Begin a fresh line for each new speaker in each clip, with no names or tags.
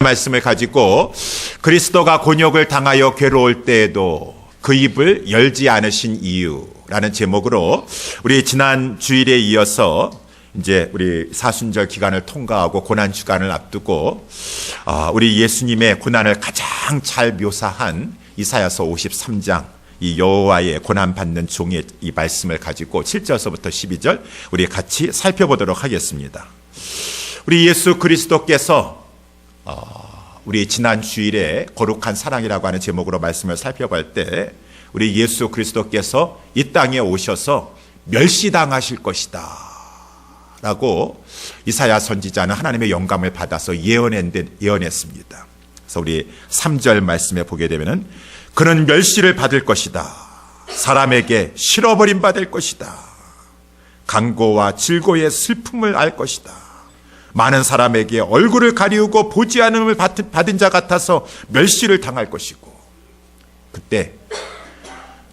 말씀을 가지고 그리스도가 곤욕을 당하여 괴로울 때에도 그 입을 열지 않으신 이유라는 제목으로 우리 지난 주일에 이어서 이제 우리 사순절 기간을 통과하고 고난 주간을 앞두고 우리 예수님의 고난을 가장 잘 묘사한 이사야서 53장 이 여호와의 고난 받는 종의 이 말씀을 가지고 7절서부터 12절 우리 같이 살펴보도록 하겠습니다. 우리 예수 그리스도께서 우리 지난 주일에 거룩한 사랑이라고 하는 제목으로 말씀을 살펴볼 때 우리 예수 그리스도께서 이 땅에 오셔서 멸시당하실 것이다 라고 이사야 선지자는 하나님의 영감을 받아서 예언했습니다. 그래서 우리 3절 말씀에 보게 되면은 그는 멸시를 받을 것이다. 사람에게 실어버림 받을 것이다. 강고와 질고의 슬픔을 알 것이다. 많은 사람에게 얼굴을 가리우고 보지 않음을 받은 자 같아서 멸시를 당할 것이고,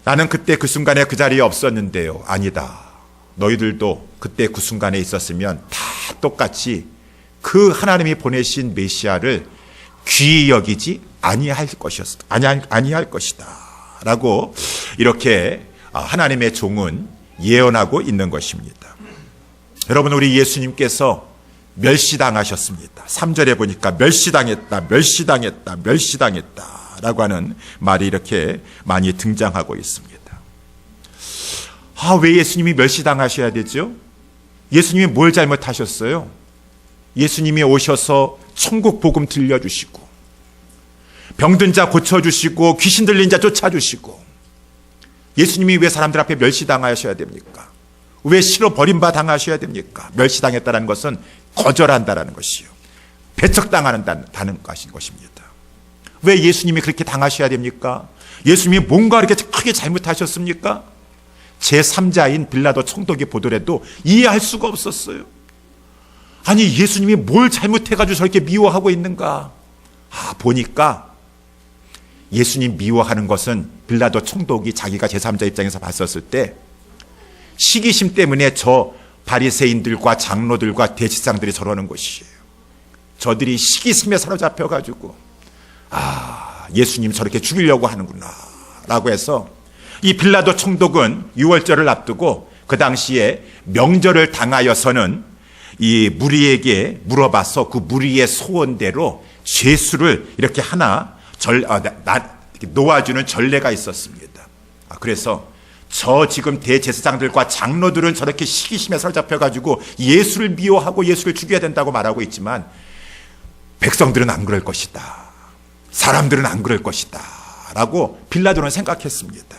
나는 그때 그 순간에 그 자리에 없었는데요. 아니다. 너희들도 그때 그 순간에 있었으면 다 똑같이 그 하나님이 보내신 메시아를 귀히 여기지 아니할 것이다 라고 이렇게 하나님의 종은 예언하고 있는 것입니다. 여러분, 우리 예수님께서 멸시당하셨습니다. 3절에 보니까 멸시당했다 라고 하는 말이 이렇게 많이 등장하고 있습니다. 왜 예수님이 멸시당하셔야 되죠? 예수님이 뭘 잘못하셨어요? 예수님이 오셔서 천국 복음 들려주시고 병든 자 고쳐주시고 귀신 들린 자 쫓아주시고, 예수님이 왜 사람들 앞에 멸시당하셔야 됩니까? 왜 실어 버림바 당하셔야 됩니까? 멸시당했다는 것은 거절한다는 것이요, 배척당한다는 것입니다. 왜 예수님이 그렇게 당하셔야 됩니까? 예수님이 뭔가 이렇게 크게 잘못하셨습니까? 제3자인 빌라도 총독이 보더라도 이해할 수가 없었어요. 아니, 예수님이 뭘 잘못해가지고 저렇게 미워하고 있는가? 보니까 예수님 미워하는 것은 빌라도 총독이 자기가 제3자 입장에서 봤었을 때 시기심 때문에 저 바리새인들과 장로들과 대제사장들이 저러는 것이에요. 저들이 시기심에 사로잡혀가지고 예수님 저렇게 죽이려고 하는구나 라고 해서 이 빌라도 총독은 유월절을 앞두고 그 당시에 명절을 당하여서는 이 무리에게 물어봐서 그 무리의 소원대로 죄수를 이렇게 하나 놓아주는 전례가 있었습니다. 그래서 저 지금 대제사장들과 장로들은 저렇게 시기심에 사로잡혀가지고 예수를 미워하고 예수를 죽여야 된다고 말하고 있지만 백성들은 안 그럴 것이다, 사람들은 안 그럴 것이다 라고 빌라도는 생각했습니다.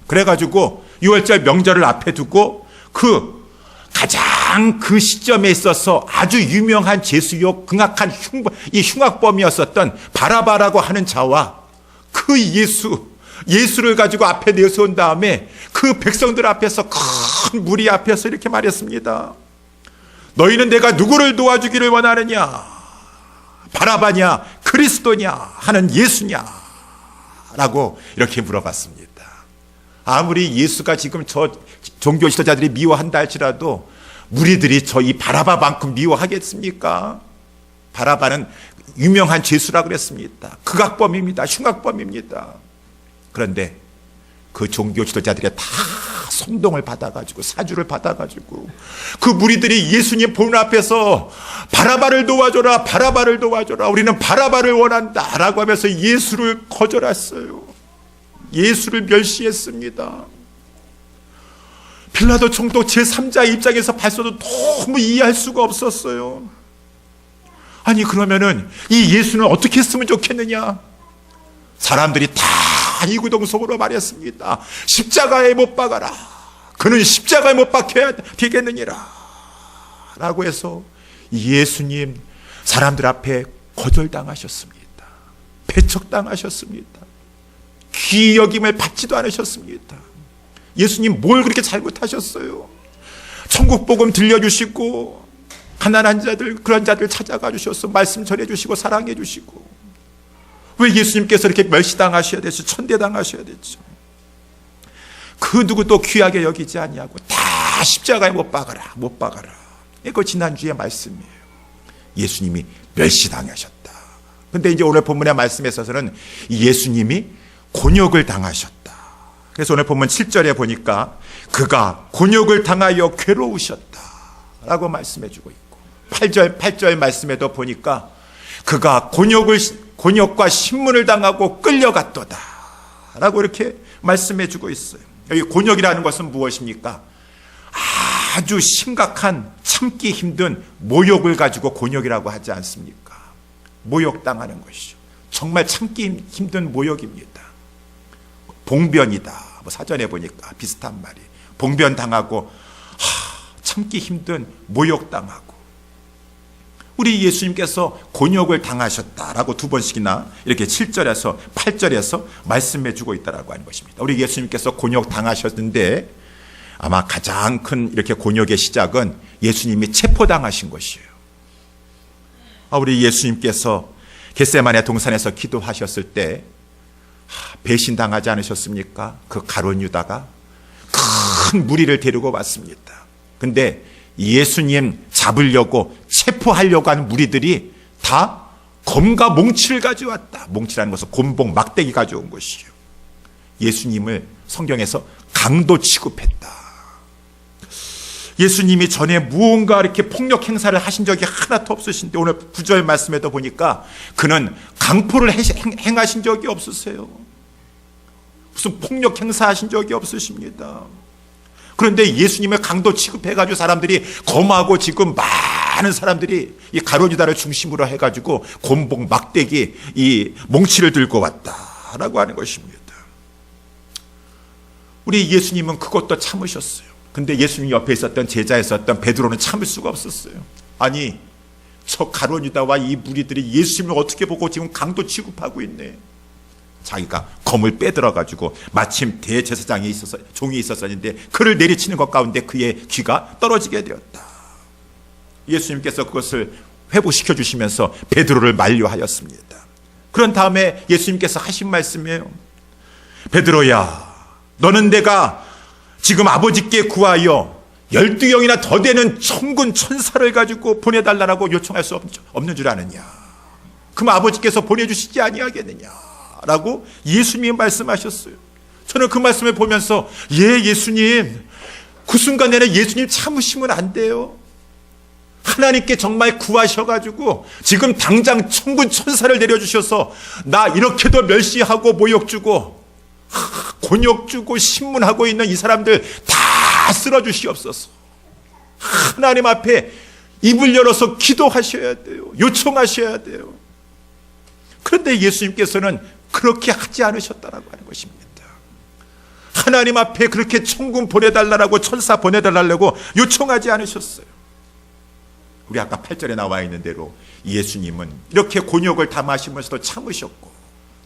그래가지고 유월절 명절을 앞에 두고 가장 그 시점에 있어서 아주 유명한 죄수요 극악한 흉악범이었었던 바라바라고 하는 자와 그 예수를 가지고 앞에 내세운 다음에 그 백성들 앞에서 큰 무리 앞에서 이렇게 말했습니다. 너희는 내가 누구를 도와주기를 원하느냐? 바라바냐? 그리스도냐? 하는 예수냐? 라고 이렇게 물어봤습니다. 아무리 예수가 지금 저 종교 지도자들이 미워한다 할지라도 무리들이 이 바라바만큼 미워하겠습니까? 바라바는 유명한 죄수라 그랬습니다. 극악범입니다. 흉악범입니다. 그런데 그 종교 지도자들이 다 선동을 받아가지고 사주를 받아가지고 그 무리들이 예수님 보는 앞에서 바라바를 도와줘라, 바라바를 도와줘라, 우리는 바라바를 원한다 라고 하면서 예수를 거절했어요. 예수를 멸시했습니다. 빌라도 총독 제3자 입장에서 봤어도 너무 이해할 수가 없었어요. 아니, 그러면은 이 예수는 어떻게 했으면 좋겠느냐? 사람들이 다 이구동성으로 말했습니다. 십자가에 못 박아라. 그는 십자가에 못 박혀야 되겠느니라 라고 해서 예수님 사람들 앞에 거절당하셨습니다. 배척당하셨습니다. 귀히 여김을 받지도 않으셨습니다. 예수님 뭘 그렇게 잘못하셨어요? 천국 복음 들려주시고 가난한 자들, 그런 자들 찾아가 주셔서 말씀 전해주시고 사랑해 주시고, 왜 예수님께서 이렇게 멸시당하셔야 되죠? 천대당하셔야 되죠? 그 누구도 귀하게 여기지 아니하고 다 십자가에 못 박아라. 이거 지난주의 말씀이에요. 예수님이 멸시당하셨다. 근데 이제 오늘 본문의 말씀에 있어서는 예수님이 곤욕을 당하셨다. 그래서 오늘 본문 7절에 보니까 그가 곤욕을 당하여 괴로우셨다 라고 말씀해 주고 있고, 8절 말씀에도 보니까 그가 곤욕과 신문을 당하고 끌려갔도다 라고 이렇게 말씀해 주고 있어요. 여기 곤욕이라는 것은 무엇입니까? 아주 심각한 참기 힘든 모욕을 가지고 곤욕이라고 하지 않습니까? 모욕당하는 것이죠. 정말 참기 힘든 모욕입니다. 봉변이다. 뭐 사전에 보니까 비슷한 말이. 봉변당하고 참기 힘든 모욕당하고. 우리 예수님께서 곤욕을 당하셨다라고 두 번씩이나 이렇게 7절에서 8절에서 말씀해 주고 있다라고 하는 것입니다. 우리 예수님께서 곤욕 당하셨는데 아마 가장 큰 이렇게 곤욕의 시작은 예수님이 체포당하신 것이에요. 우리 예수님께서 겟세마네 동산에서 기도하셨을 때 배신당하지 않으셨습니까? 그 가룟 유다가 큰 무리를 데리고 왔습니다. 근데 예수님 잡으려고 체포하려고 하는 무리들이 다 검과 몽치를 가져왔다. 몽치라는 것은 곤봉, 막대기 가져온 것이요. 예수님을 성경에서 강도 취급했다. 예수님이 전에 무언가 이렇게 폭력 행사를 하신 적이 하나도 없으신데 오늘 9절 말씀에도 보니까 그는 강포를 행하신 적이 없으세요. 무슨 폭력 행사하신 적이 없으십니다. 그런데 예수님을 강도 취급해가지고 사람들이 검하고 지금 많은 사람들이 이 가룟 유다를 중심으로 해가지고 곤봉, 막대기, 이 몽치를 들고 왔다라고 하는 것입니다. 우리 예수님은 그것도 참으셨어요. 근데 예수님 옆에 있었던 제자였었던 베드로는 참을 수가 없었어요. 아니, 저 가룟 유다와 이 무리들이 예수님을 어떻게 보고 지금 강도 취급하고 있네. 자기가 검을 빼들어가지고 마침 대제사장이 종이 있었었는데 그를 내리치는 것 가운데 그의 귀가 떨어지게 되었다. 예수님께서 그것을 회복시켜 주시면서 베드로를 만류하였습니다. 그런 다음에 예수님께서 하신 말씀이에요. 베드로야, 너는 내가 지금 아버지께 구하여 12영이나 더 되는 천군 천사를 가지고 보내달라고 요청할 수 없는 줄 아느냐? 그럼 아버지께서 보내주시지 아니하겠느냐? 라고 예수님이 말씀하셨어요. 저는 그 말씀을 보면서 예수님, 그 순간에는 예수님 참으시면 안 돼요. 하나님께 정말 구하셔가지고 지금 당장 천군 천사를 내려주셔서 나 이렇게도 멸시하고 모욕 주고 곤욕 주고 신문하고 있는 이 사람들 다 쓸어주시옵소서. 하나님 앞에 입을 열어서 기도하셔야 돼요. 요청하셔야 돼요. 그런데 예수님께서는 그렇게 하지 않으셨다라고 하는 것입니다. 하나님 앞에 그렇게 천군 보내달라고 천사 보내달라고 요청하지 않으셨어요. 우리 아까 8절에 나와 있는 대로 예수님은 이렇게 곤욕을 담으시면서도 참으셨고,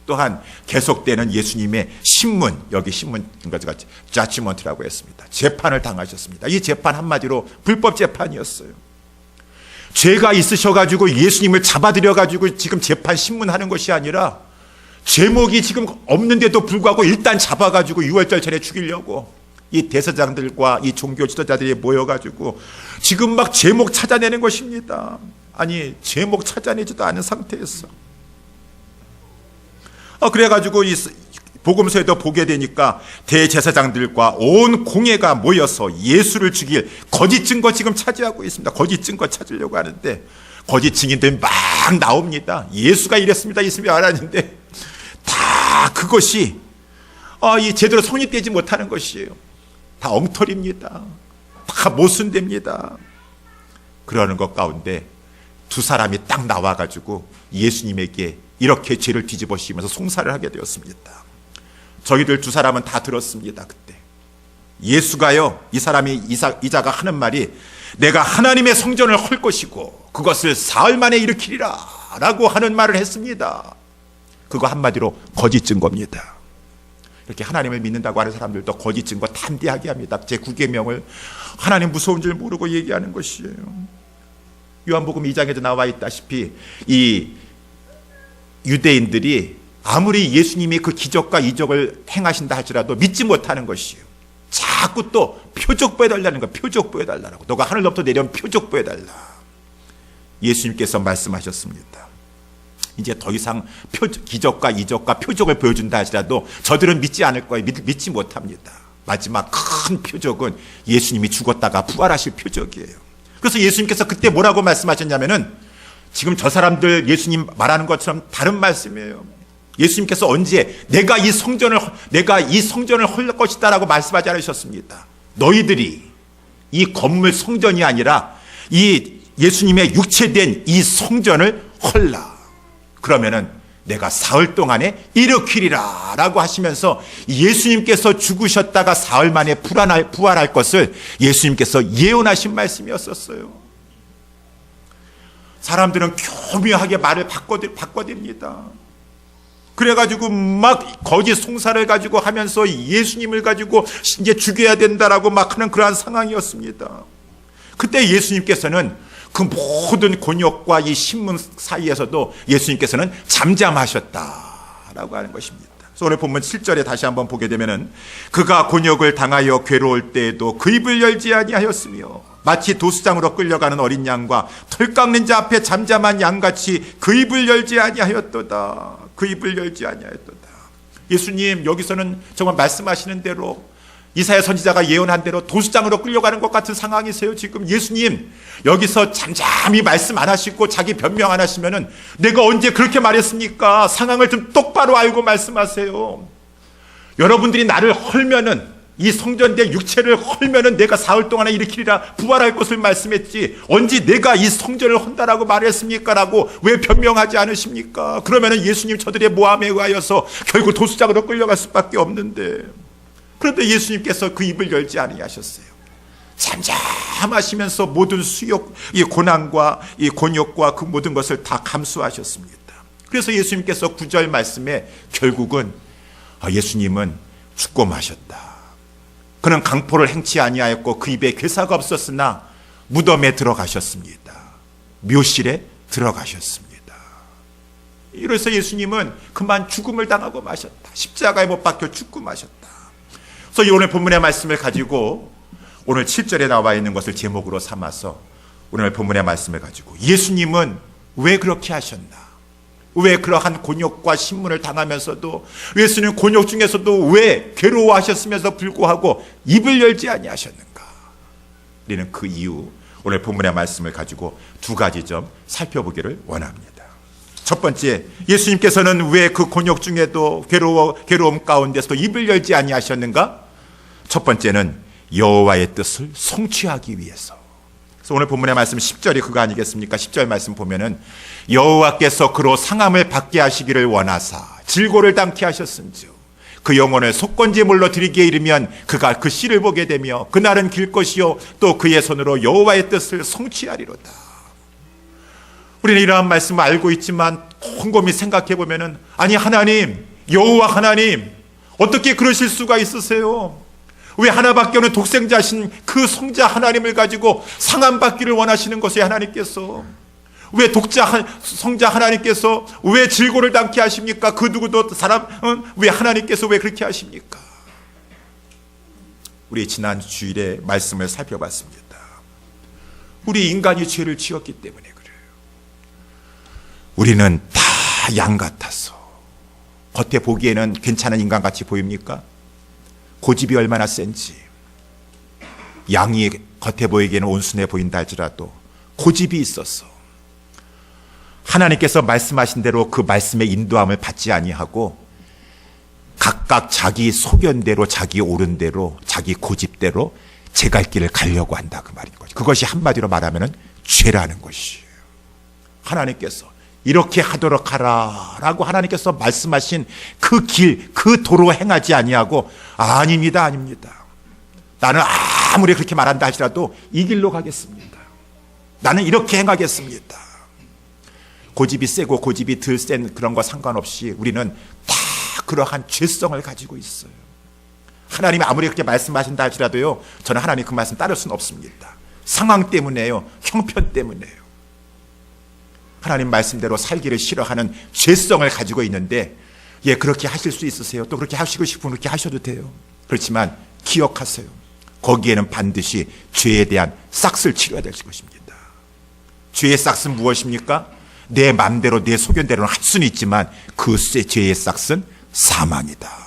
또한 계속되는 예수님의 신문, 여기 신문 같이 자치먼트라고 했습니다. 재판을 당하셨습니다. 이 재판 한마디로 불법 재판이었어요. 죄가 있으셔가지고 예수님을 잡아들여가지고 지금 재판 신문하는 것이 아니라 죄목이 지금 없는데도 불구하고 일단 잡아가지고 6월절 전에 죽이려고 이 대사장들과 이 종교 지도자들이 모여가지고 지금 막 죄목 찾아내는 것입니다. 아니, 죄목 찾아내지도 않은 상태였어. 그래가지고 이 복음서에도 보게 되니까 대제사장들과 온 공회가 모여서 예수를 죽일 거짓 증거 지금 차지하고 있습니다. 거짓 증거 찾으려고 하는데 거짓 증인들이 막 나옵니다. 예수가 이랬습니다, 예수님이 알았는데 다 그것이 이 제대로 성립되지 못하는 것이에요. 다 엉터리입니다. 다 모순됩니다. 그러는 것 가운데 두 사람이 딱 나와가지고 예수님에게 이렇게 죄를 뒤집어씌우면서 송사를 하게 되었습니다. 저희들 두 사람은 다 들었습니다. 그때 예수가요, 이 사람이 이자가 하는 말이 내가 하나님의 성전을 헐 것이고 그것을 사흘 만에 일으키리라 라고 하는 말을 했습니다. 그거 한마디로 거짓 증거입니다. 이렇게 하나님을 믿는다고 하는 사람들도 거짓 증거 담대하게 합니다. 제9계명을 하나님 무서운 줄 모르고 얘기하는 것이에요. 요한복음 2장에도 나와 있다시피 이 유대인들이 아무리 예수님이 그 기적과 이적을 행하신다 할지라도 믿지 못하는 것이에요. 자꾸 또 표적 보여달라는 거, 표적 보여달라고. 너가 하늘로부터 내려온 표적 보여달라. 예수님께서 말씀하셨습니다. 이제 더 이상 기적과 이적과 표적을 보여준다 하시라도 저들은 믿지 않을 거예요. 믿지 못합니다. 마지막 큰 표적은 예수님이 죽었다가 부활하실 표적이에요. 그래서 예수님께서 그때 뭐라고 말씀하셨냐면은 지금 저 사람들 예수님 말하는 것처럼 다른 말씀이에요. 예수님께서 언제 내가 이 성전을 헐 것이다라고 말씀하지 않으셨습니다. 너희들이 이 건물 성전이 아니라 이 예수님의 육체된 이 성전을 헐라. 그러면은 내가 사흘 동안에 일으키리라 라고 하시면서 예수님께서 죽으셨다가 사흘 만에 부활할 것을 예수님께서 예언하신 말씀이었었어요. 사람들은 교묘하게 말을 바꿔댑니다. 그래가지고 막 거짓 송사를 가지고 하면서 예수님을 가지고 이제 죽여야 된다라고 막 하는 그러한 상황이었습니다. 그때 예수님께서는 그 모든 곤욕과 이 신문 사이에서도 예수님께서는 잠잠하셨다라고 하는 것입니다. 그래서 오늘 본문 7절에 다시 한번 보게 되면은 그가 곤욕을 당하여 괴로울 때에도 그 입을 열지 아니하였으며 마치 도수장으로 끌려가는 어린 양과 털 깎는 자 앞에 잠잠한 양같이 그 입을 열지 아니하였도다. 그 입을 열지 아니하였도다. 예수님 여기서는 정말 말씀하시는 대로 이사야 선지자가 예언한 대로 도수장으로 끌려가는 것 같은 상황이세요. 지금 예수님 여기서 잠잠히 말씀 안 하시고 자기 변명 안 하시면은 내가 언제 그렇게 말했습니까? 상황을 좀 똑바로 알고 말씀하세요. 여러분들이 나를 헐면은 이 성전된 육체를 헐면은 내가 사흘 동안에 일으키리라 부활할 것을 말씀했지 언제 내가 이 성전을 헌다라고 말했습니까? 라고 왜 변명하지 않으십니까? 그러면은 예수님 저들의 모함에 의하여서 결국 도수장으로 끌려갈 수밖에 없는데 그런데 예수님께서 그 입을 열지 아니하셨어요. 잠잠하시면서 모든 수욕, 이 고난과 이 곤욕과 그 모든 것을 다 감수하셨습니다. 그래서 예수님께서 9절 말씀에 결국은 예수님은 죽고 마셨다. 그는 강포를 행치 아니하였고 그 입에 괴사가 없었으나 무덤에 들어가셨습니다. 묘실에 들어가셨습니다. 이래서 예수님은 그만 죽음을 당하고 마셨다. 십자가에 못 박혀 죽고 마셨다. 그래서 오늘 본문의 말씀을 가지고 오늘 7절에 나와 있는 것을 제목으로 삼아서 오늘 본문의 말씀을 가지고 예수님은 왜 그렇게 하셨나? 왜 그러한 곤욕과 신문을 당하면서도 예수님 곤욕 중에서도 왜 괴로워하셨으면서 불구하고 입을 열지 아니하셨는가? 우리는 그 이유 오늘 본문의 말씀을 가지고 두 가지 점 살펴보기를 원합니다. 첫 번째, 예수님께서는 왜 그 곤욕 중에도 괴로움 가운데서도 입을 열지 아니하셨는가? 첫 번째는 여호와의 뜻을 성취하기 위해서. 그래서 오늘 본문의 말씀 10절이 그거 아니겠습니까? 10절 말씀 보면은 여호와께서 그로 상함을 받게 하시기를 원하사 질고를 당케 하셨은즉 그 영혼을 속건제물로 드리기에 이르면 그가 그 씨를 보게 되며 그날은 길 것이요 또 그의 손으로 여호와의 뜻을 성취하리로다. 우리는 이러한 말씀을 알고 있지만 곰곰이 생각해 보면은 아니 하나님, 여호와 하나님 어떻게 그러실 수가 있으세요? 왜 하나밖에 없는 독생자신 그 성자 하나님을 가지고 상함받기를 원하시는 것이에요? 하나님께서 왜 성자 하나님께서 왜 질고를 당케 하십니까? 그 누구도 왜 하나님께서 왜 그렇게 하십니까? 우리 지난 주일에 말씀을 살펴봤습니다. 우리 인간이 죄를 지었기 때문에 그래요. 우리는 다 양 같아서 겉에 보기에는 괜찮은 인간같이 보입니까? 고집이 얼마나 센지. 양이 겉에 보이기에는 온순해 보인다 할지라도 고집이 있어서 하나님께서 말씀하신 대로 그 말씀의 인도함을 받지 아니하고 각각 자기 소견대로 자기 옳은 대로 자기 고집대로 제 갈 길을 가려고 한다 그 말인 거죠. 그것이 한마디로 말하면 죄라는 것이에요. 하나님께서 이렇게 하도록 하라 라고 하나님께서 말씀하신 그 길, 그 도로 행하지 아니하고 아닙니다. 나는 아무리 그렇게 말한다 하시라도 이 길로 가겠습니다. 나는 이렇게 행하겠습니다. 고집이 세고 고집이 덜 센 그런 거 상관없이 우리는 다 그러한 죄성을 가지고 있어요. 하나님이 아무리 그렇게 말씀하신다 할지라도요 저는 하나님 그 말씀 따를 수는 없습니다. 상황 때문에요. 형편 때문에요. 하나님 말씀대로 살기를 싫어하는 죄성을 가지고 있는데 그렇게 하실 수 있으세요? 또 그렇게 하시고 싶으면 그렇게 하셔도 돼요. 그렇지만 기억하세요. 거기에는 반드시 죄에 대한 싹을 치러야 될 것입니다. 죄의 싹은 무엇입니까? 내 맘대로 내 소견대로는 할 수는 있지만 그 죄의 싹은 사망이다.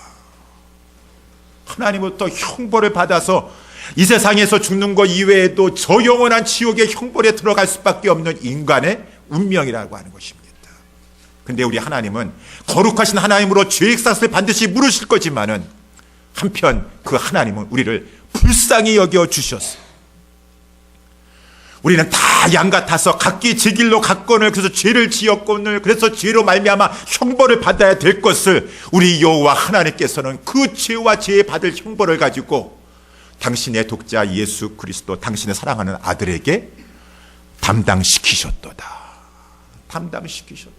하나님부터 형벌을 받아서 이 세상에서 죽는 것 이외에도 저 영원한 지옥의 형벌에 들어갈 수밖에 없는 인간의 운명이라고 하는 것입니다. 근데 우리 하나님은 거룩하신 하나님으로 죄의 싹을 반드시 물으실 거지만은 한편 그 하나님은 우리를 불쌍히 여겨 주셨어요. 우리는 다 양 같아서 각기 제 길로 갔거늘 그래서 죄를 지었거늘 그래서 죄로 말미암아 형벌을 받아야 될 것을 우리 여호와 하나님께서는 그 죄와 죄에 받을 형벌을 가지고 당신의 독자 예수 그리스도 당신의 사랑하는 아들에게 담당시키셨도다. 담당시키셨도다.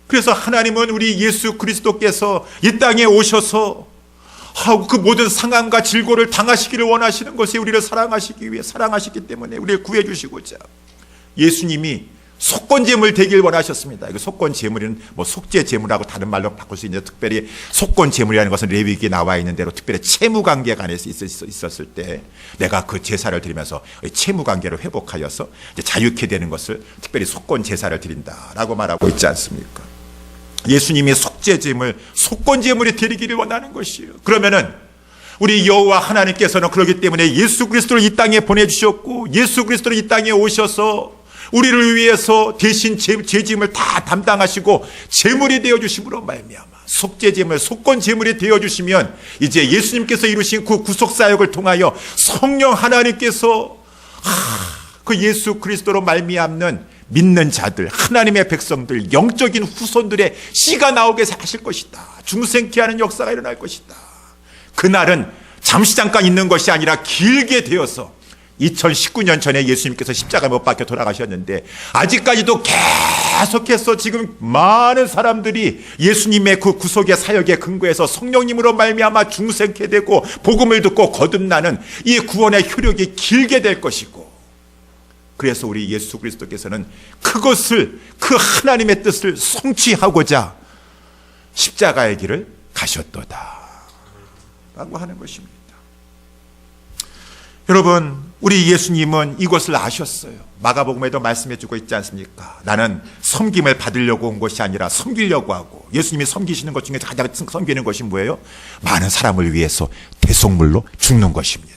그래서 하나님은 우리 예수 그리스도께서 이 땅에 오셔서 그 모든 상함과 질고를 당하시기를 원하시는 것이 우리를 사랑하시기 위해 사랑하시기 때문에 우리를 구해주시고자 예수님이 속건제물 되길 원하셨습니다. 이거 속건제물은 속죄제물하고 다른 말로 바꿀 수 있는데 특별히 속건제물이라는 것은 레위기에 나와 있는 대로 특별히 채무관계가 안에서 있었을 때 내가 그 제사를 드리면서 채무관계를 회복하여서 이제 자유케 되는 것을 특별히 속건제사를 드린다라고 말하고 있지 않습니까? 예수님이 속죄제물, 속건제물이 되기를 원하는 것이에요. 그러면은 우리 여호와 하나님께서는 그렇기 때문에 예수 그리스도를 이 땅에 보내주셨고 예수 그리스도를 이 땅에 오셔서 우리를 위해서 대신 죄짐을 다 담당하시고 제물이 되어주심으로 말미암아 속죄제물, 속건제물이 되어주시면 이제 예수님께서 이루신 그 구속사역을 통하여 성령 하나님께서 그 예수 그리스도로 말미암는 믿는 자들, 하나님의 백성들, 영적인 후손들의 씨가 나오게 하실 것이다. 중생케 하는 역사가 일어날 것이다. 그날은 잠시 잠깐 있는 것이 아니라 길게 되어서 2019년 전에 예수님께서 십자가 못 박혀 돌아가셨는데 아직까지도 계속해서 지금 많은 사람들이 예수님의 그 구속의 사역에 근거해서 성령님으로 말미암아 중생케 되고 복음을 듣고 거듭나는 이 구원의 효력이 길게 될 것이고 그래서 우리 예수 그리스도께서는 그것을 그 하나님의 뜻을 성취하고자 십자가의 길을 가셨도다 라고 하는 것입니다. 여러분 우리 예수님은 이것을 아셨어요. 마가복음에도 말씀해 주고 있지 않습니까? 나는 섬김을 받으려고 온 것이 아니라 섬기려고 하고 예수님이 섬기시는 것 중에 가장 섬기는 것이 뭐예요? 많은 사람을 위해서 대속물로 죽는 것입니다.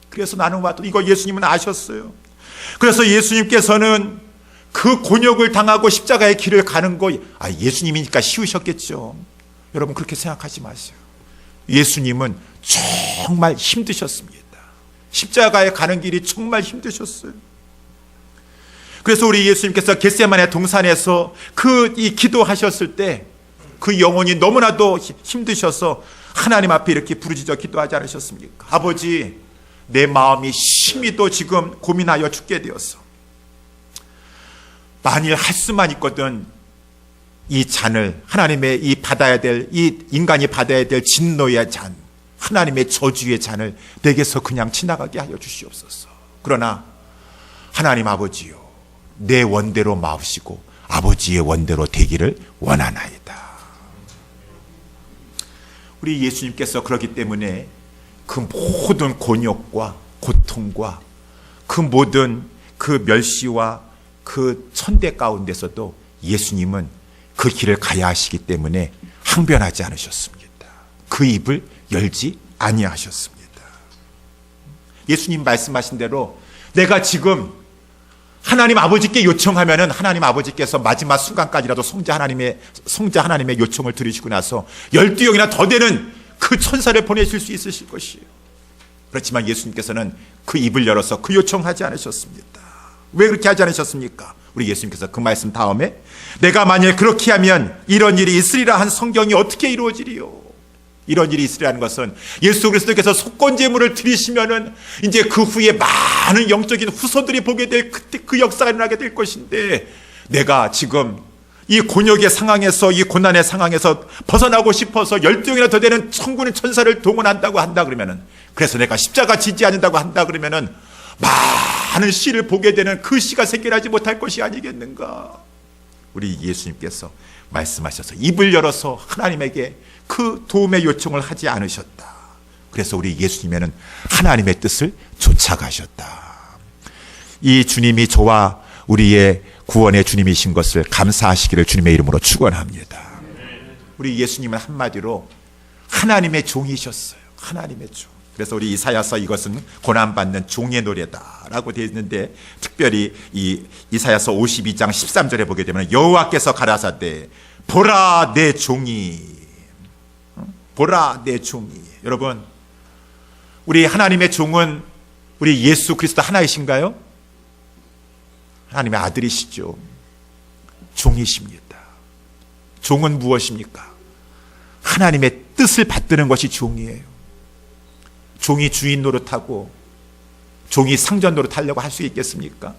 그래서 나는 왔다. 이거 예수님은 아셨어요. 그래서 예수님께서는 그 곤욕을 당하고 십자가의 길을 가는 거 예수님이니까 쉬우셨겠죠. 여러분 그렇게 생각하지 마세요. 예수님은 정말 힘드셨습니다. 십자가에 가는 길이 정말 힘드셨어요. 그래서 우리 예수님께서 겟세마네 동산에서 이 기도하셨을 때 그 영혼이 너무나도 힘드셔서 하나님 앞에 이렇게 부르짖어 기도하지 않으셨습니까? 아버지 내 마음이 심히도 지금 고민하여 죽게 되었어. 만일 할 수만 있거든 이 잔을 하나님의 이 인간이 받아야 될 진노의 잔 하나님의 저주의 잔을 내게서 그냥 지나가게 하여 주시옵소서. 그러나 하나님 아버지요 내 원대로 마옵시고 아버지의 원대로 되기를 원하나이다. 우리 예수님께서 그렇기 때문에 그 모든 곤욕과 고통과 그 모든 그 멸시와 그 천대 가운데서도 예수님은 그 길을 가야 하시기 때문에 항변하지 않으셨습니다. 그 입을 열지 아니하셨습니다. 예수님 말씀하신 대로 내가 지금 하나님 아버지께 요청하면은 하나님 아버지께서 마지막 순간까지라도 성자 하나님의 요청을 들으시고 나서 12영이나 더 되는 그 천사를 보내실 수 있으실 것이에요. 그렇지만 예수님께서는 그 입을 열어서 그 요청하지 않으셨습니다. 왜 그렇게 하지 않으셨습니까? 우리 예수님께서 그 말씀 다음에 내가 만일 그렇게 하면 이런 일이 있으리라 한 성경이 어떻게 이루어지리요? 이런 일이 있으리라는 것은 예수 그리스도께서 속건제물을 드리시면은 이제 그 후에 많은 영적인 후손들이 보게 될 그때 그 역사가 일어나게 될 것인데 내가 지금 이 곤욕의 상황에서 이 고난의 상황에서 벗어나고 싶어서 12영이나 더 되는 천군의 천사를 동원한다고 한다 그러면은 그래서 내가 십자가 지지 않는다고 한다 그러면은 많은 씨를 보게 되는 그 씨가 생겨나지 못할 것이 아니겠는가? 우리 예수님께서 말씀하셔서 입을 열어서 하나님에게 그 도움의 요청을 하지 않으셨다. 그래서 우리 예수님에는 하나님의 뜻을 쫓아가셨다. 이 주님이 저와 우리의 구원의 주님이신 것을 감사하시기를 주님의 이름으로 축원합니다. 우리 예수님은 한마디로 하나님의 종이셨어요. 하나님의 종. 그래서 우리 이사야서 이것은 고난받는 종의 노래다라고 되어 있는데, 특별히 이 이사야서 52장 13절에 보게 되면 여호와께서 가라사대 보라 내 종이, 보라 내 종이. 여러분, 우리 하나님의 종은 우리 예수 그리스도 하나이신가요? 하나님의 아들이시죠. 종이십니다. 종은 무엇입니까? 하나님의 뜻을 받드는 것이 종이에요. 종이 주인 노릇하고 종이 상전 노릇하려고 할 수 있겠습니까?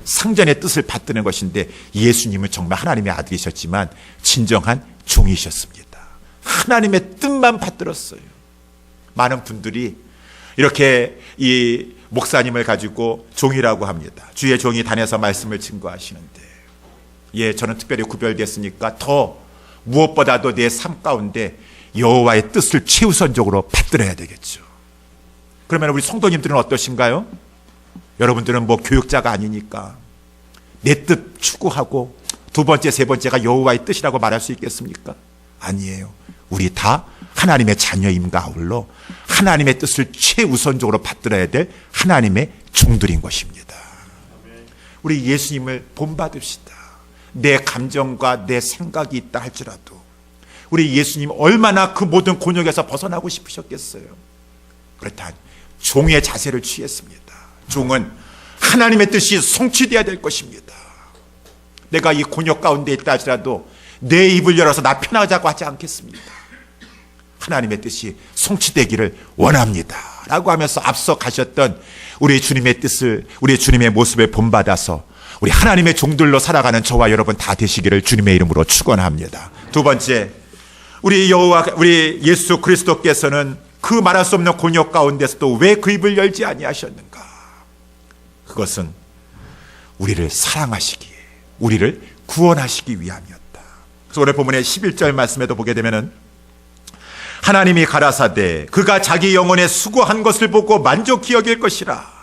상전의 뜻을 받드는 것인데, 예수님은 정말 하나님의 아들이셨지만 진정한 종이셨습니다. 하나님의 뜻만 받들었어요. 많은 분들이 이렇게 이 목사님을 가지고 종이라고 합니다. 주의 종이 단에서 말씀을 증거하시는데, 예, 저는 특별히 구별됐으니까 더 무엇보다도 내 삶 가운데 여호와의 뜻을 최우선적으로 받들어야 되겠죠. 그러면 우리 성도님들은 어떠신가요? 여러분들은 뭐 교육자가 아니니까 내 뜻 추구하고 두 번째, 세 번째가 여호와의 뜻이라고 말할 수 있겠습니까? 아니에요. 우리 다 하나님의 자녀임과 아울러 하나님의 뜻을 최우선적으로 받들어야 될 하나님의 종들인 것입니다. 우리 예수님을 본받읍시다. 내 감정과 내 생각이 있다 할지라도 우리 예수님 얼마나 그 모든 곤욕에서 벗어나고 싶으셨겠어요. 그렇다 종의 자세를 취했습니다. 종은 하나님의 뜻이 성취되어야 될 것입니다. 내가 이 곤욕 가운데 있다 할지라도 내 입을 열어서 나 편하자고 하지 않겠습니다. 하나님의 뜻이 성취되기를 원합니다 라고 하면서 앞서 가셨던 우리 주님의 뜻을, 우리 주님의 모습을 본받아서 우리 하나님의 종들로 살아가는 저와 여러분 다 되시기를 주님의 이름으로 축원합니다. 두 번째, 우리 여호와, 우리 예수 그리스도께서는 그 말할 수 없는 곤욕 가운데서도 왜 그 입을 열지 아니하셨는가? 그것은 우리를 사랑하시기에, 우리를 구원하시기 위함이었다. 그래서 오늘 본문의 11절 말씀에도 보게 되면은 하나님이 가라사대 그가 자기 영혼에 수고한 것을 보고 만족히 여길 것이라.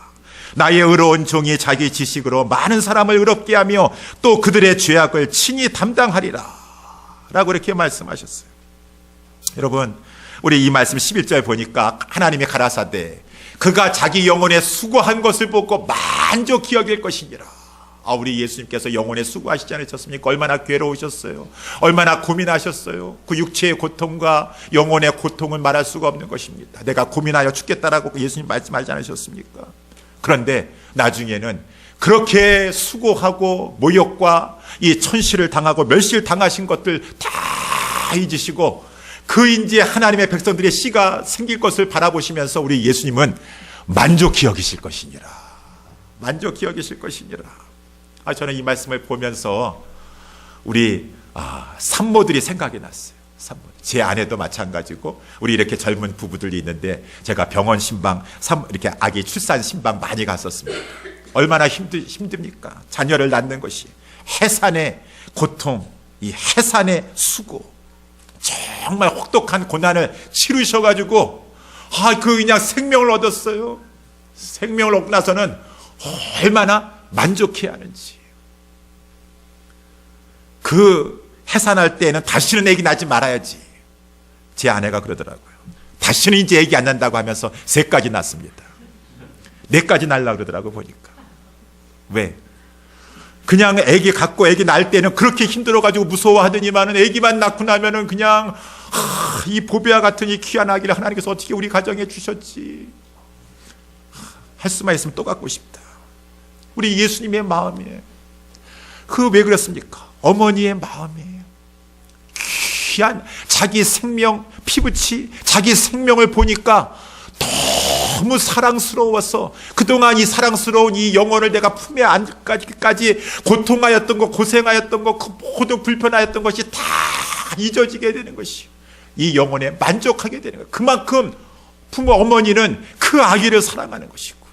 나의 의로운 종이 자기 지식으로 많은 사람을 의롭게 하며 또 그들의 죄악을 친히 담당하리라 라고 이렇게 말씀하셨어요. 여러분, 우리 이 말씀 11절 보니까 하나님이 가라사대 그가 자기 영혼에 수고한 것을 보고 만족히 여길 것이니라. 우리 예수님께서 영혼에 수고하시지 않으셨습니까? 얼마나 괴로우셨어요. 얼마나 고민하셨어요. 그 육체의 고통과 영혼의 고통을 말할 수가 없는 것입니다. 내가 고민하여 죽겠다라고 예수님 말씀하지 않으셨습니까? 그런데 나중에는 그렇게 수고하고 모욕과 이 천시를 당하고 멸시를 당하신 것들 다 잊으시고 그 이제 하나님의 백성들의 씨가 생길 것을 바라보시면서 우리 예수님은 만족히 여기실 것이니라. 만족히 여기실 것이니라. 저는 이 말씀을 보면서 우리 산모들이 생각이 났어요. 산모. 제 아내도 마찬가지고 우리 이렇게 젊은 부부들이 있는데 제가 병원 신방, 이렇게 아기 출산 신방 많이 갔었습니다. 얼마나 힘듭니까? 자녀를 낳는 것이 해산의 고통, 이 해산의 수고, 정말 혹독한 고난을 치르셔가지고 그냥 생명을 얻었어요. 생명을 얻고 나서는 얼마나 만족해야 하는지. 그 해산할 때에는 다시는 애기 낳지 말아야지. 제 아내가 그러더라고요. 다시는 이제 애기 안 난다고 하면서 3가지 낳습니다. 4가지 낳으려고 그러더라고요, 보니까. 왜? 그냥 애기 갖고 애기 낳을 때는 그렇게 힘들어가지고 무서워하더니만은 애기만 낳고 나면은 그냥 이 보배와 같은 이 귀한 아기를 하나님께서 어떻게 우리 가정에 주셨지. 할 수만 있으면 또 갖고 싶다. 우리 예수님의 마음이에요. 왜 그렇습니까? 어머니의 마음이에요. 귀한 자기 생명, 피부치 자기 생명을 보니까 너무 사랑스러워서 그동안 이 사랑스러운 이 영혼을 내가 품에 안기까지 고통하였던 것, 고생하였던 것, 그 모든 불편하였던 것이 다 잊어지게 되는 것이요. 이 영혼에 만족하게 되는 것. 그만큼 부모 어머니는 그 아기를 사랑하는 것이고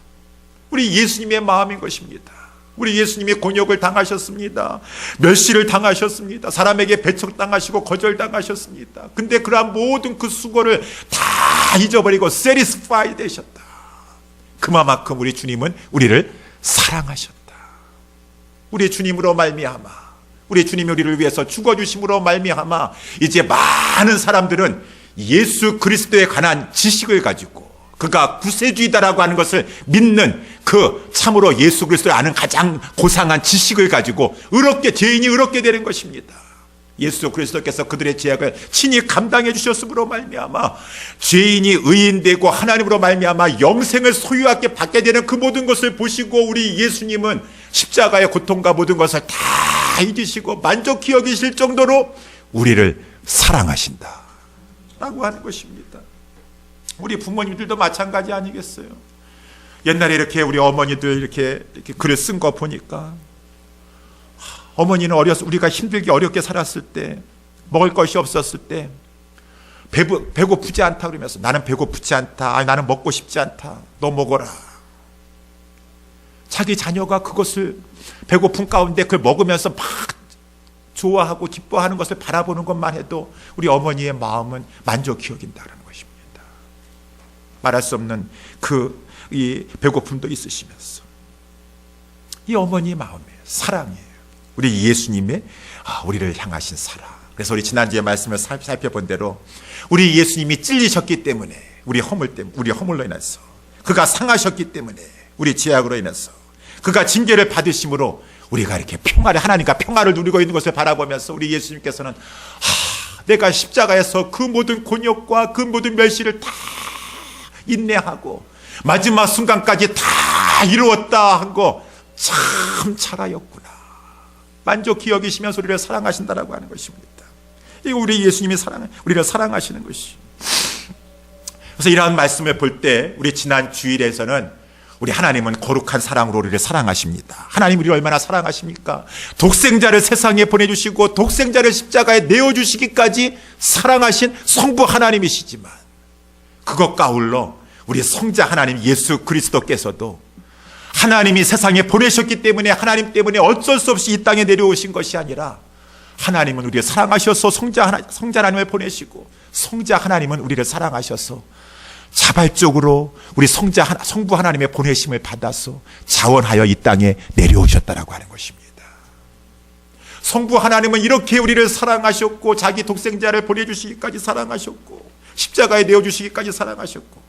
우리 예수님의 마음인 것입니다. 우리 예수님이 곤욕을 당하셨습니다. 멸시를 당하셨습니다. 사람에게 배척당하시고 거절당하셨습니다. 근데 그러한 모든 그 수고를 다 잊어버리고 satisfied 되셨다. 그만큼 우리 주님은 우리를 사랑하셨다. 우리 주님으로 말미암아, 우리 주님이 우리를 위해서 죽어주심으로 말미암아 이제 많은 사람들은 예수 그리스도에 관한 지식을 가지고 그가 구세주이다라고 하는 것을 믿는 그 참으로 예수 그리스도를 아는 가장 고상한 지식을 가지고 죄인이 의롭게 되는 것입니다. 예수 그리스도께서 그들의 죄악을 친히 감당해 주셨으므로 말미암아 죄인이 의인되고 하나님으로 말미암아 영생을 소유하게 받게 되는 그 모든 것을 보시고 우리 예수님은 십자가의 고통과 모든 것을 다 잊으시고 만족히 여기실 정도로 우리를 사랑하신다 라고 하는 것입니다. 우리 부모님들도 마찬가지 아니겠어요? 옛날에 이렇게 우리 어머니들 이렇게 글을 쓴 거 보니까 어머니는 우리가 힘들게 어렵게 살았을 때, 먹을 것이 없었을 때 배고프지 않다 그러면서 나는 배고프지 않다, 나는 먹고 싶지 않다, 너 먹어라. 자기 자녀가 그것을 배고픈 가운데 그걸 먹으면서 막 좋아하고 기뻐하는 것을 바라보는 것만 해도 우리 어머니의 마음은 만족히 여긴다는 것입니다. 말할 수 없는 이 배고픔도 있으시면서 이 어머니의 마음에 사랑이에요. 우리 예수님의 우리를 향하신 사랑. 그래서 우리 지난주에 말씀을 살펴본 대로 우리 예수님이 찔리셨기 때문에 우리 허물로 인해서 그가 상하셨기 때문에 우리 죄악으로 인해서 그가 징계를 받으심으로 우리가 이렇게 하나님과 평화를 누리고 있는 것을 바라보면서 우리 예수님께서는 내가 십자가에서 그 모든 곤욕과 그 모든 멸시를 다 인내하고 마지막 순간까지 다 이루었다 한 거 참 잘하였구나. 만족히 여기시면서 우리를 사랑하신다라고 하는 것입니다. 이거 우리 예수님이 우리를 사랑하시는 것이. 그래서 이러한 말씀을 볼 때 우리 지난 주일에서는 우리 하나님은 거룩한 사랑으로 우리를 사랑하십니다. 하나님 우리를 얼마나 사랑하십니까? 독생자를 세상에 보내주시고 독생자를 십자가에 내어주시기까지 사랑하신 성부 하나님이시지만 그것과 아울러 우리 성자 하나님 예수 그리스도께서도 하나님이 세상에 보내셨기 때문에 하나님 때문에 어쩔 수 없이 이 땅에 내려오신 것이 아니라 하나님은 우리를 사랑하셔서 성자 하나님을 보내시고 성자 하나님은 우리를 사랑하셔서 자발적으로 우리 성부 하나님의 보내심을 받아서 자원하여 이 땅에 내려오셨다라고 하는 것입니다. 성부 하나님은 이렇게 우리를 사랑하셨고 자기 독생자를 보내주시기까지 사랑하셨고 십자가에 내어주시기까지 사랑하셨고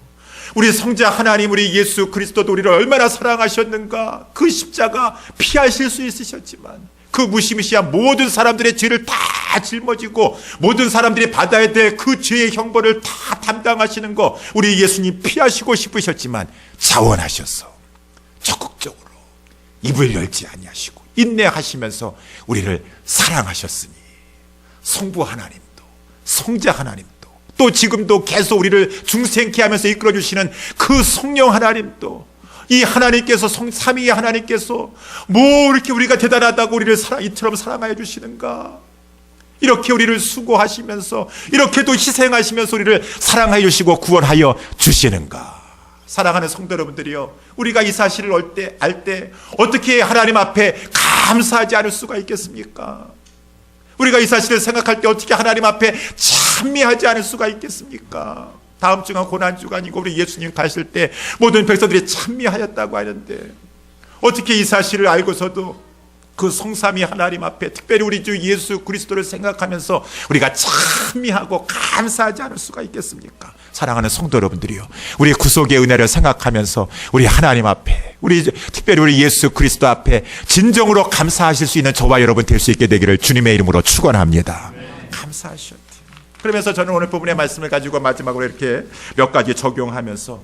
우리 성자 하나님 우리 예수 그리스도도 우리를 얼마나 사랑하셨는가. 그 십자가 피하실 수 있으셨지만 그 무시무시한 모든 사람들의 죄를 다 짊어지고 모든 사람들이 받아야 될 그 죄의 형벌을 다 담당하시는 거 우리 예수님 피하시고 싶으셨지만 자원하셔서 적극적으로 입을 열지 아니하시고 인내하시면서 우리를 사랑하셨으니 성부 하나님도 성자 하나님도 또 지금도 계속 우리를 중생케 하면서 이끌어주시는 그 성령 하나님도 이 하나님께서 삼위의 하나님께서 뭐 이렇게 우리가 대단하다고 우리를 이처럼 사랑하여 주시는가. 이렇게 우리를 수고하시면서 이렇게도 희생하시면서 우리를 사랑하여 주시고 구원하여 주시는가. 사랑하는 성도 여러분들이요, 우리가 이 사실을 알 때 어떻게 하나님 앞에 감사하지 않을 수가 있겠습니까? 우리가 이 사실을 생각할 때 어떻게 하나님 앞에 찬미하지 않을 수가 있겠습니까? 다음 주가 고난주간이고 우리 예수님 가실 때 모든 백성들이 찬미하였다고 하는데 어떻게 이 사실을 알고서도 그 성삼위 하나님 앞에 특별히 우리 주 예수 그리스도를 생각하면서 우리가 찬미하고 감사하지 않을 수가 있겠습니까? 사랑하는 성도 여러분들이요, 우리 구속의 은혜를 생각하면서 우리 하나님 앞에 특별히 우리 예수 그리스도 앞에 진정으로 감사하실 수 있는 저와 여러분 될 수 있게 되기를 주님의 이름으로 축원합니다. 감사하셨대. 그러면서 저는 오늘 본문의 말씀을 가지고 마지막으로 이렇게 몇 가지 적용하면서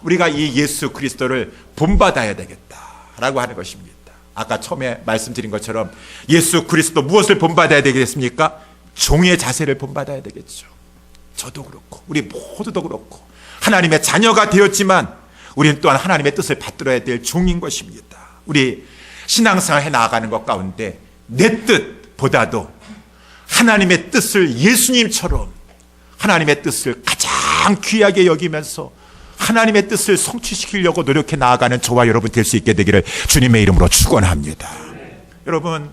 우리가 이 예수 그리스도를 본받아야 되겠다라고 하는 것입니다. 아까 처음에 말씀드린 것처럼 예수 그리스도 무엇을 본받아야 되겠습니까? 종의 자세를 본받아야 되겠죠. 저도 그렇고 우리 모두도 그렇고 하나님의 자녀가 되었지만 우리는 또한 하나님의 뜻을 받들어야 될 종인 것입니다. 우리 신앙생활 해 나아가는 것 가운데 내 뜻보다도 하나님의 뜻을 예수님처럼 하나님의 뜻을 가장 귀하게 여기면서 하나님의 뜻을 성취시키려고 노력해 나아가는 저와 여러분 될 수 있게 되기를 주님의 이름으로 축원합니다. 여러분,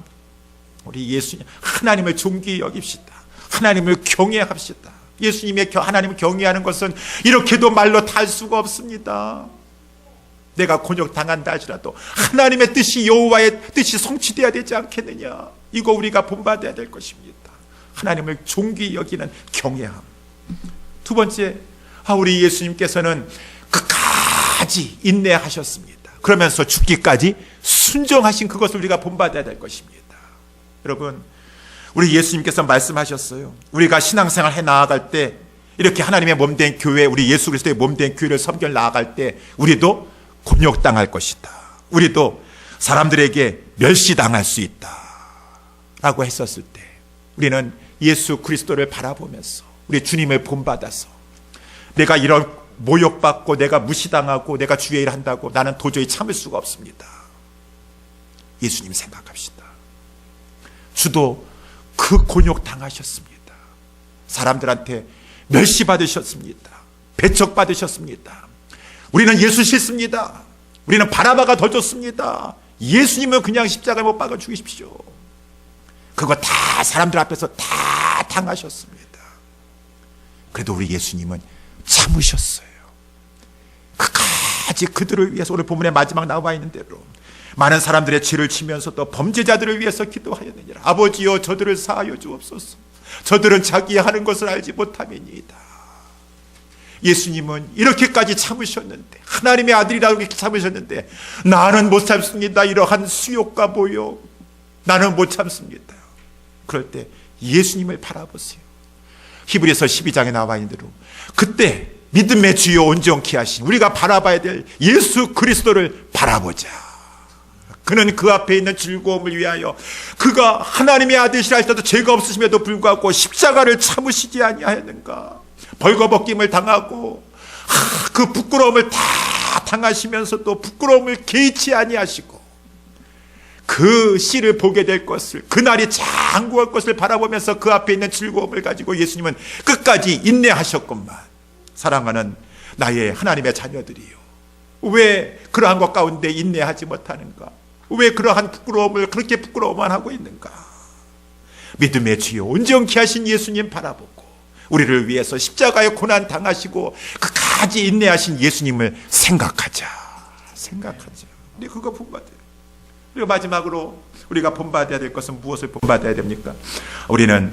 우리 예수님 하나님을 존귀히 여깁시다. 하나님을 경외합시다. 예수님의 하나님을 경외하는 것은 이렇게도 말로 다 할 수가 없습니다. 내가 곤욕당한다 할지라도 하나님의 뜻이, 여호와의 뜻이 성취되어야 되지 않겠느냐. 이거 우리가 본받아야 될 것입니다. 하나님을 존귀히 여기는 경외함. 두 번째, 우리 예수님께서는 끝까지 인내하셨습니다. 그러면서 죽기까지 순종하신 그것을 우리가 본받아야 될 것입니다. 여러분, 우리 예수님께서 말씀하셨어요. 우리가 신앙생활 해 나아갈 때, 이렇게 하나님의 몸된 교회, 우리 예수 그리스도의 몸된 교회를 섬겨 나아갈 때 우리도 곤욕당할 것이다. 우리도 사람들에게 멸시당할 수 있다 라고 했었을 때, 우리는 예수 그리스도를 바라보면서 우리 주님을 본받아서, 내가 이런 모욕받고 내가 무시당하고 내가 주의 일을 한다고 나는 도저히 참을 수가 없습니다. 예수님 생각합시다. 주도 그 곤욕 당하셨습니다. 사람들한테 멸시받으셨습니다. 배척받으셨습니다. 우리는 예수 싫습니다. 우리는 바라바가 더 좋습니다. 예수님은 그냥 십자가에 못 박아 죽이십시오. 그거 다 사람들 앞에서 다 당하셨습니다. 그래도 우리 예수님은 참으셨어요. 끝까지 그들을 위해서, 오늘 본문의 마지막 나와 있는 대로 많은 사람들의 죄를 지면서 또 범죄자들을 위해서 기도하였느니라. 아버지여, 저들을 사하여 주옵소서. 저들은 자기 하는 것을 알지 못함이니이다. 예수님은 이렇게까지 참으셨는데, 하나님의 아들이라고 이렇게 참으셨는데, 나는 못 참습니다. 이러한 수욕과 모욕, 나는 못 참습니다. 그럴 때 예수님을 바라보세요. 히브리서 12장에 나와 있는 대로 그때 믿음의 주요 온전케 하신, 우리가 바라봐야 될 예수 그리스도를 바라보자. 그는 그 앞에 있는 즐거움을 위하여, 그가 하나님의 아들이라 할지라도 죄가 없으심에도 불구하고 십자가를 참으시지 아니하였는가. 벌거벗김을 당하고 그 부끄러움을 다 당하시면서 또 부끄러움을 개의치 아니하시고, 그 씨를 보게 될 것을, 그날이 장구할 것을 바라보면서 그 앞에 있는 즐거움을 가지고 예수님은 끝까지 인내하셨건만, 사랑하는 나의 하나님의 자녀들이요, 왜 그러한 것 가운데 인내하지 못하는가? 왜 그러한 부끄러움을 그렇게 부끄러워만 하고 있는가? 믿음의 주요 온전케 하신 예수님 바라보고, 우리를 위해서 십자가의 고난 당하시고 끝까지 인내하신 예수님을 생각하자. 근데 그거 본받아요. 그리고 마지막으로 우리가 본받아야 될 것은 무엇을 본받아야 됩니까? 우리는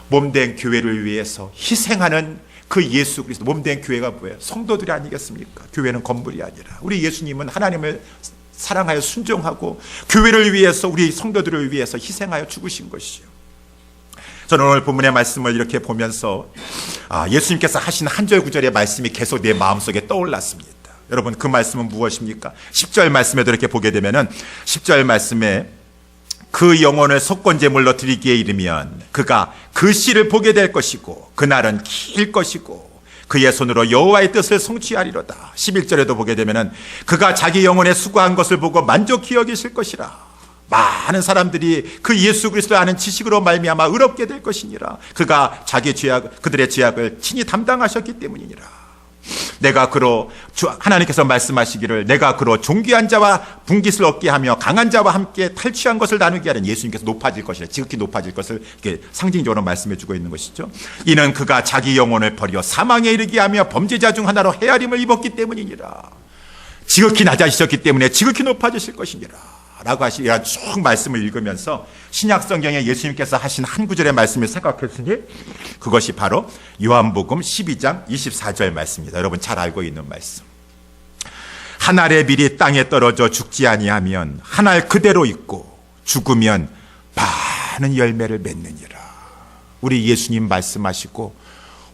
몸된 교회를 위해서 희생하는 그 예수 그리스도. 몸된 교회가 뭐예요? 성도들이 아니겠습니까? 교회는 건물이 아니라, 우리 예수님은 하나님을 사랑하여 순종하고 교회를 위해서, 우리 성도들을 위해서 희생하여 죽으신 것이요. 저는 오늘 본문의 말씀을 이렇게 보면서 예수님께서 하신 한 절 구절의 말씀이 계속 내 마음속에 떠올랐습니다. 여러분, 그 말씀은 무엇입니까? 10절 말씀에도 이렇게 보게 되면은 10절 말씀에 그 영혼을 속건제물로 드리기에 이르면 그가 그 씨를 보게 될 것이고 그날은 길 것이고 그의 손으로 여호와의 뜻을 성취하리로다. 11절에도 보게 되면은 그가 자기 영혼에 수고한 것을 보고 만족히 여기실 것이라. 많은 사람들이 그 예수 그리스도를 아는 지식으로 말미암아 의롭게 될 것이니라. 그가 자기 죄악, 그들의 죄악을 친히 담당하셨기 때문이니라. 내가 그로, 하나님께서 말씀하시기를 내가 그로 존귀한 자와 분깃을 얻게 하며 강한 자와 함께 탈취한 것을 나누게 하는, 예수님께서 높아질 것이라, 지극히 높아질 것을 이렇게 상징적으로 말씀해 주고 있는 것이죠. 이는 그가 자기 영혼을 버려 사망에 이르게 하며 범죄자 중 하나로 헤아림을 입었기 때문이니라. 지극히 낮아지셨기 때문에 지극히 높아지실 것이니라 라고 하시는 쭉 말씀을 읽으면서 신약성경에 예수님께서 하신 한 구절의 말씀을 생각했으니 그것이 바로 요한복음 12장 24절 말씀입니다. 여러분 잘 알고 있는 말씀. 한 알의 밀이 땅에 떨어져 죽지 아니하면 한 알 그대로 있고 죽으면 많은 열매를 맺느니라. 우리 예수님 말씀하시고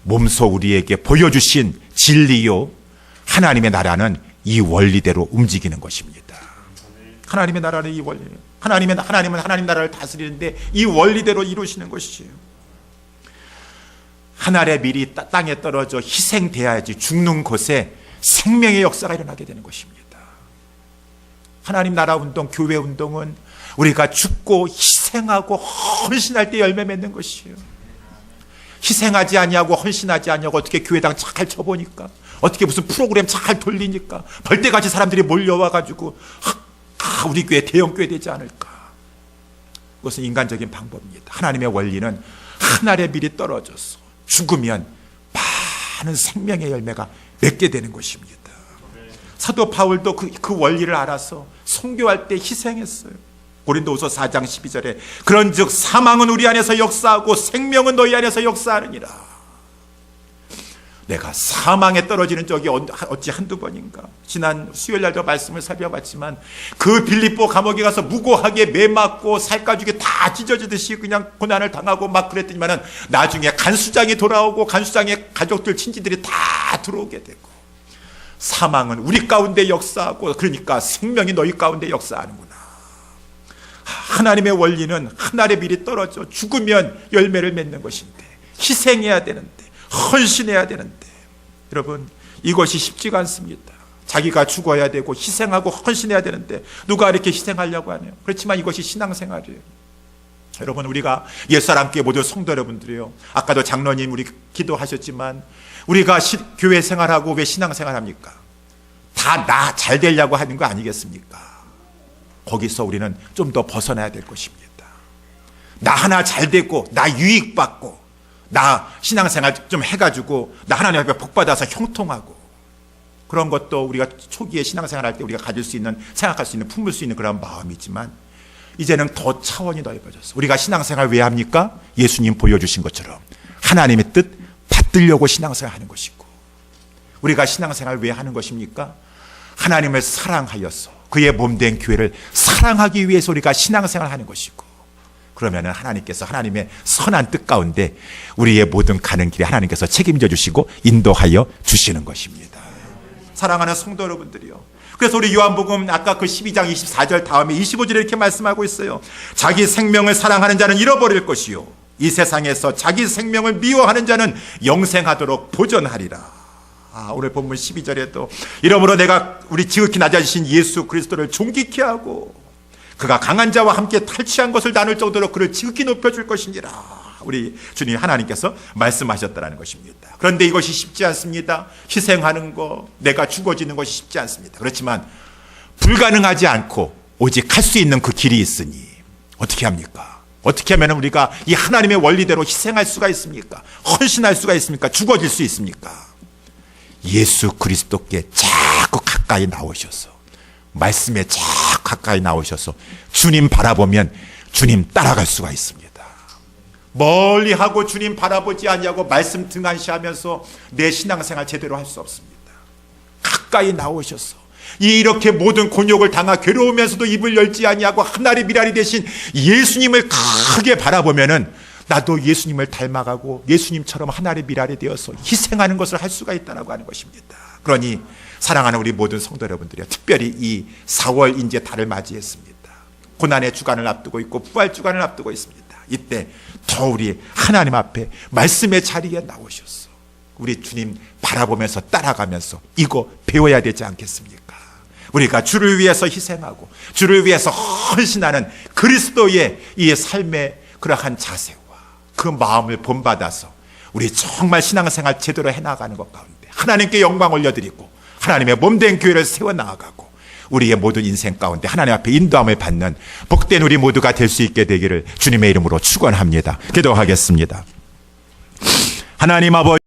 몸소 우리에게 보여주신 진리요, 하나님의 나라는 이 원리대로 움직이는 것입니다. 하나님의 나라는 이 원리, 하나님은 하나님 나라를 다스리는데 이 원리대로 이루시는 것이에요. 한 알의 밀이 땅에 떨어져 희생돼야지 죽는 곳에 생명의 역사가 일어나게 되는 것입니다. 하나님 나라 운동, 교회 운동은 우리가 죽고 희생하고 헌신할 때 열매 맺는 것이에요. 희생하지 아니하고 헌신하지 아니하고 어떻게 교회당 잘 쳐보니까, 어떻게 무슨 프로그램 잘 돌리니까 벌떼같이 사람들이 몰려와가지고 우리 교회 대형교회 되지 않을까. 그것은 인간적인 방법입니다. 하나님의 원리는 한 알의 밀이 떨어져서 죽으면 많은 생명의 열매가 맺게 되는 것입니다. 사도 바울도 그 원리를 알아서 선교할 때 희생했어요. 고린도후서 4장 12절에 그런즉 사망은 우리 안에서 역사하고 생명은 너희 안에서 역사하느니라. 내가 사망에 떨어지는 적이 어찌 한두 번인가. 지난 수요일 날도 말씀을 살펴봤지만 그 빌립보 감옥에 가서 무고하게 매맞고 살가죽이 다 찢어지듯이 그냥 고난을 당하고 막 그랬더니만은 나중에 간수장이 돌아오고 간수장의 가족들 친지들이 다 들어오게 되고, 사망은 우리 가운데 역사하고 그러니까 생명이 너희 가운데 역사하는구나. 하나님의 원리는 하늘에 미리 떨어져 죽으면 열매를 맺는 것인데, 희생해야 되는데, 헌신해야 되는데, 여러분 이것이 쉽지가 않습니다. 자기가 죽어야 되고 희생하고 헌신해야 되는데 누가 이렇게 희생하려고 하네요. 그렇지만 이것이 신앙생활이에요. 여러분, 우리가 옛사람께 모두 성도 여러분들이요, 아까도 장로님 우리 기도하셨지만 우리가 교회 생활하고 왜 신앙생활합니까? 다 나 잘 되려고 하는 거 아니겠습니까? 거기서 우리는 좀 더 벗어나야 될 것입니다. 나 하나 잘 되고 나 유익 받고 나 신앙생활 좀 해가지고 나 하나님 앞에 복받아서 형통하고, 그런 것도 우리가 초기에 신앙생활 할 때 우리가 가질 수 있는, 생각할 수 있는, 품을 수 있는 그런 마음이지만 이제는 더 차원이 넓어졌어. 우리가 신앙생활 왜 합니까? 예수님 보여주신 것처럼 하나님의 뜻 받들려고 신앙생활 하는 것이고, 우리가 신앙생활 왜 하는 것입니까? 하나님을 사랑하여서 그의 몸된 교회를 사랑하기 위해서 우리가 신앙생활 하는 것이고, 그러면 하나님께서 하나님의 선한 뜻 가운데 우리의 모든 가는 길에 하나님께서 책임져 주시고 인도하여 주시는 것입니다. 사랑하는 성도 여러분들이요, 그래서 우리 요한복음 아까 그 12장 24절 다음에 25절에 이렇게 말씀하고 있어요. 자기 생명을 사랑하는 자는 잃어버릴 것이요, 이 세상에서 자기 생명을 미워하는 자는 영생하도록 보존하리라. 오늘 본문 12절에도 이러므로 내가 우리 지극히 낮아지신 예수 그리스도를 존귀케 하고 그가 강한 자와 함께 탈취한 것을 나눌 정도로 그를 지극히 높여줄 것이니라. 우리 주님 하나님께서 말씀하셨다는 것입니다. 그런데 이것이 쉽지 않습니다. 희생하는 거, 내가 죽어지는 것이 쉽지 않습니다. 그렇지만 불가능하지 않고 오직 할 수 있는 그 길이 있으니 어떻게 합니까? 어떻게 하면 우리가 이 하나님의 원리대로 희생할 수가 있습니까? 헌신할 수가 있습니까? 죽어질 수 있습니까? 예수 그리스도께 자꾸 가까이 나오셔서, 말씀에 자꾸 가까이 나오셔서 주님 바라보면 주님 따라갈 수가 있습니다. 멀리하고 주님 바라보지 아니하고 말씀 등한시하면서 내 신앙생활 제대로 할 수 없습니다. 가까이 나오셔서 이렇게 모든 곤욕을 당하 괴로우면서도 입을 열지 아니하고 하늘의 미랄이 되신 예수님을 크게 바라보면은 나도 예수님을 닮아가고 예수님처럼 하늘의 미랄이 되어서 희생하는 것을 할 수가 있다고 하는 것입니다. 그러니 사랑하는 우리 모든 성도 여러분들이요, 특별히 이 4월 이제 달을 맞이했습니다. 고난의 주간을 앞두고 있고 부활 주간을 앞두고 있습니다. 이때 더 우리 하나님 앞에 말씀의 자리에 나오셔서 우리 주님 바라보면서 따라가면서 이거 배워야 되지 않겠습니까? 우리가 주를 위해서 희생하고 주를 위해서 헌신하는 그리스도의 이 삶의 그러한 자세와 그 마음을 본받아서 우리 정말 신앙생활 제대로 해나가는 것 가운데 하나님께 영광 올려드리고 하나님의 몸된 교회를 세워나가고 우리의 모든 인생 가운데 하나님 앞에 인도함을 받는 복된 우리 모두가 될 수 있게 되기를 주님의 이름으로 축원합니다. 기도하겠습니다. 하나님 아버지,